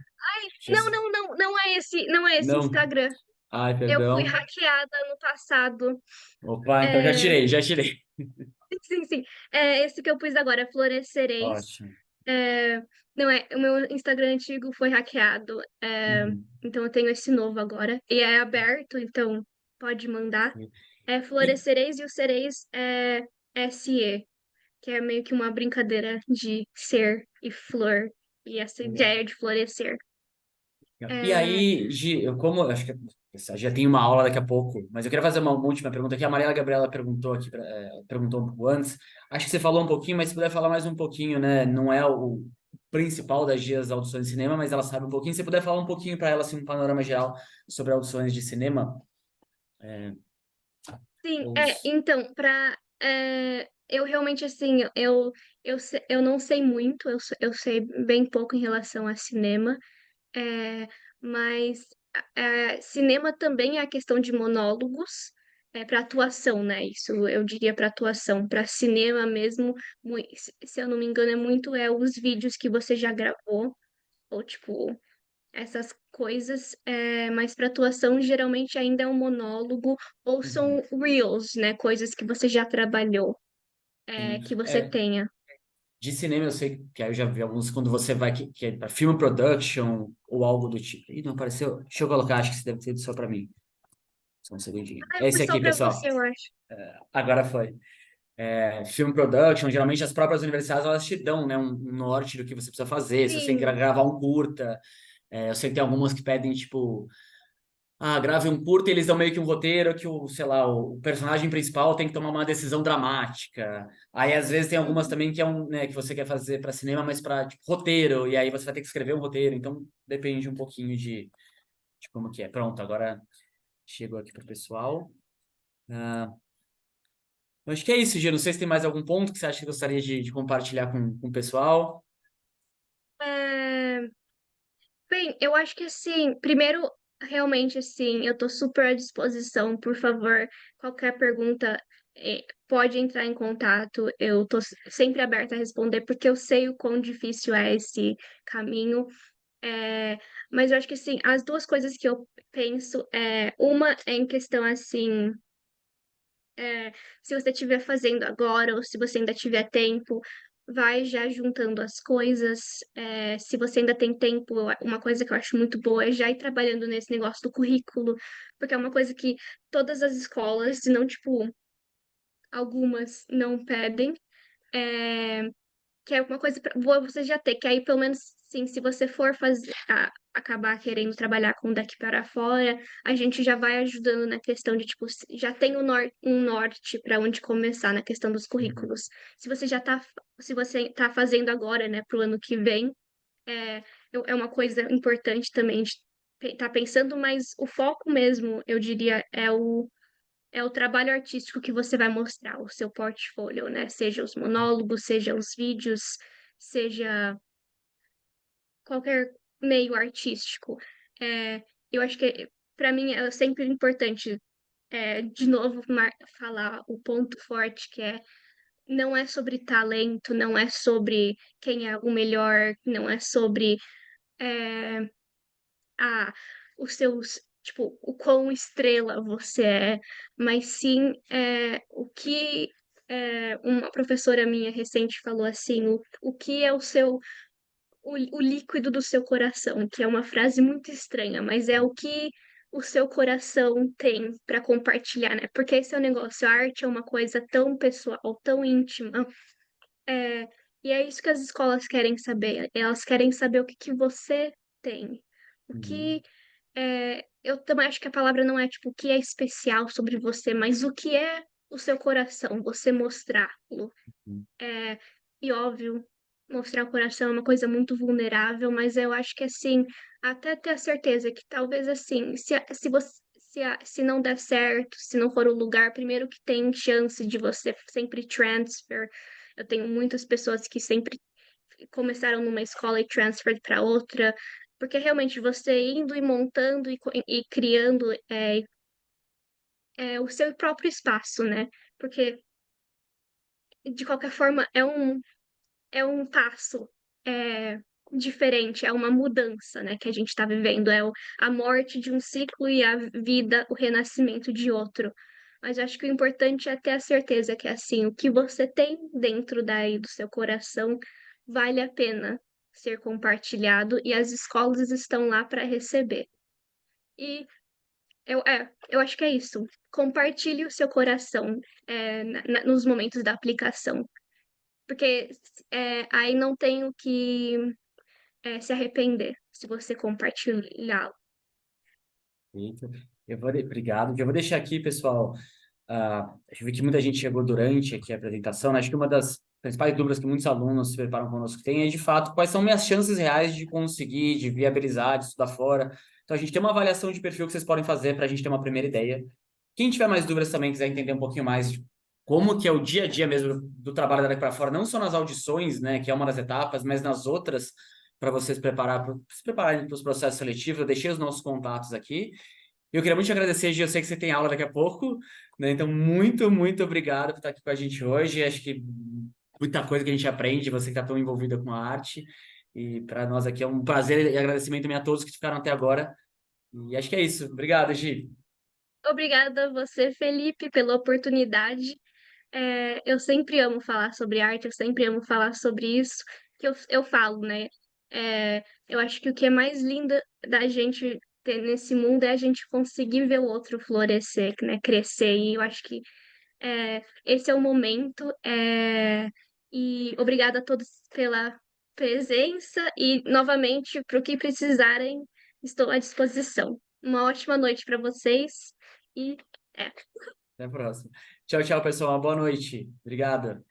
não, Jesus. não, não, não é esse Não. Instagram. Ai, Eu fui perdão. hackeada no passado. Opa, então já É, tirei, já tirei. sim, sim. É esse que eu pus agora, Florescereis. Ótimo. É, não é, o meu Instagram antigo foi hackeado. Uhum. Então eu tenho esse novo agora. E é aberto, então pode mandar. É E, Florescereis e o Cereis é SE, que é meio que uma brincadeira de ser e flor. E essa ideia de florescer. e É, aí, Gi, acho que já tem uma aula daqui a pouco, mas eu queria fazer uma última pergunta que a Mariela Gabriela perguntou aqui, perguntou um pouco antes. Acho que você falou um pouquinho, mas se puder falar mais um pouquinho, né? Não é o principal das Gias Audições de Cinema, mas ela sabe um pouquinho. Se você puder falar um pouquinho para ela, assim, um panorama geral sobre audições de cinema. sim, Ou... então, eu realmente, assim, eu não sei muito, eu sei bem pouco em relação a cinema, é, mas cinema também é a questão de monólogos, para atuação, né? Isso eu diria para atuação, para cinema mesmo, se eu não me engano, os vídeos que você já gravou, ou tipo essas coisas, mas para atuação geralmente ainda é um monólogo ou Uhum. são reels, né? Coisas que você já trabalhou, Sim. que você tenha. De cinema eu sei que aí eu já vi alguns quando você vai que é para film production ou algo do tipo. Ih, não apareceu. Deixa eu colocar, acho que isso deve ter só para mim. Só um segundinho. Ah, É foi esse só aqui, para pessoal. você, eu acho. Agora foi. Film production, geralmente as próprias universidades elas te dão, né, um norte do que você precisa fazer. Se você tem que Sim, gravar um curta, eu sei que tem algumas que pedem tipo, grave um curta e eles dão meio que um roteiro que sei lá, o personagem principal tem que tomar uma decisão dramática. Aí às vezes tem algumas sim. também que né, que você quer fazer para cinema, mas para tipo, roteiro, e aí você vai ter que escrever um roteiro. Então depende um pouquinho de como que é. Pronto, agora chegou aqui pro pessoal. Ah, eu acho que é isso, Gê. Não sei se tem mais algum ponto que você acha que gostaria de compartilhar com o pessoal. É, bem, eu acho que assim, primeiro, realmente assim, eu tô super à disposição, por favor, qualquer pergunta, pode entrar em contato, eu tô sempre aberta a responder, porque eu sei o quão difícil é esse caminho. É, mas eu acho que assim, as duas coisas que eu penso uma é em questão assim, se você estiver fazendo agora ou se você ainda tiver tempo, vai já juntando as coisas. Se você ainda tem tempo, uma coisa que eu acho muito boa é já ir trabalhando nesse negócio do currículo, porque é uma coisa que todas as escolas, se não tipo, algumas não pedem. É, que é uma coisa boa você já ter, que aí pelo menos sim, se você for fazer acabar querendo trabalhar com daqui para fora, a gente já vai ajudando na questão de tipo, já tem um norte para onde começar na questão dos Uhum. currículos. Se você já tá, se você tá fazendo agora, né, pro ano que vem, é, é uma coisa importante também de tá pensando, mas o foco mesmo, eu diria, é o é o trabalho artístico que você vai mostrar, o seu portfólio, né? Seja os monólogos, seja os vídeos, seja qualquer meio artístico. É, eu acho que para mim é sempre importante, de novo, falar o ponto forte que é não é sobre talento, não é sobre quem é o melhor, não é sobre é, a, os seus, tipo, o quão estrela você é, mas sim o que uma professora minha recente falou assim, o que é o líquido do seu coração, que é uma frase muito estranha, mas é o que o seu coração tem para compartilhar, né? Porque esse é o negócio, a arte é uma coisa tão pessoal, tão íntima, é, e é isso que as escolas querem saber. Elas querem saber o que que você tem. O Uhum, que eu também acho que a palavra não é tipo o que é especial sobre você, mas o que é o seu coração, você mostrá-lo. uhum, É, e óbvio, mostrar o coração é uma coisa muito vulnerável, mas eu acho que assim, até ter a certeza que talvez assim, se você se não der certo, se não for o lugar, primeiro que tem chance de você sempre transfer. Eu tenho muitas pessoas que sempre começaram numa escola e transferred para outra, porque realmente você indo e montando e criando o seu próprio espaço, né? Porque de qualquer forma é um passo é, diferente, é uma mudança, né, que a gente está vivendo, a morte de um ciclo e a vida, o renascimento de outro. Mas eu acho que o importante é ter a certeza que assim, o que você tem dentro daí do seu coração vale a pena ser compartilhado e as escolas estão lá para receber. E eu acho que é isso. Compartilhe o seu coração nos momentos da aplicação. Porque aí não tem o que se arrepender se você compartilhá-lo. perfeito. Obrigado. Eu vou deixar aqui, pessoal. Eu vi que muita gente chegou durante aqui a apresentação, né? Acho que uma das principais dúvidas que muitos alunos se preparam conosco têm é, de fato, quais são minhas chances reais de conseguir, de viabilizar, de estudar fora. Então, a gente tem uma avaliação de perfil que vocês podem fazer para a gente ter uma primeira ideia. Quem tiver mais dúvidas também, quiser entender um pouquinho mais de como que é o dia a dia mesmo do trabalho daqui para fora, não só nas audições, né, que é uma das etapas, mas nas outras, para vocês se prepararem para os processos seletivos, eu deixei os nossos contatos aqui. Eu queria muito te agradecer, Gi. Eu sei que você tem aula daqui a pouco, né? Então, muito, muito obrigado por estar aqui com a gente hoje. Acho que muita coisa que a gente aprende, você que está tão envolvida com a arte. E para nós aqui é um prazer e agradecimento também a todos que ficaram até agora. E acho que é isso. Obrigado, Gi. Obrigada a você, Felipe, pela oportunidade. Eu sempre amo falar sobre arte, eu sempre amo falar sobre isso que eu falo, né? Eu acho que o que é mais lindo da gente ter nesse mundo é a gente conseguir ver o outro florescer, né? Crescer. E eu acho que esse é o momento. E obrigada a todos pela presença e, novamente, para o que precisarem, estou à disposição. Uma ótima noite para vocês e é. Até a próxima. Tchau, tchau, pessoal. Uma boa noite. Obrigado.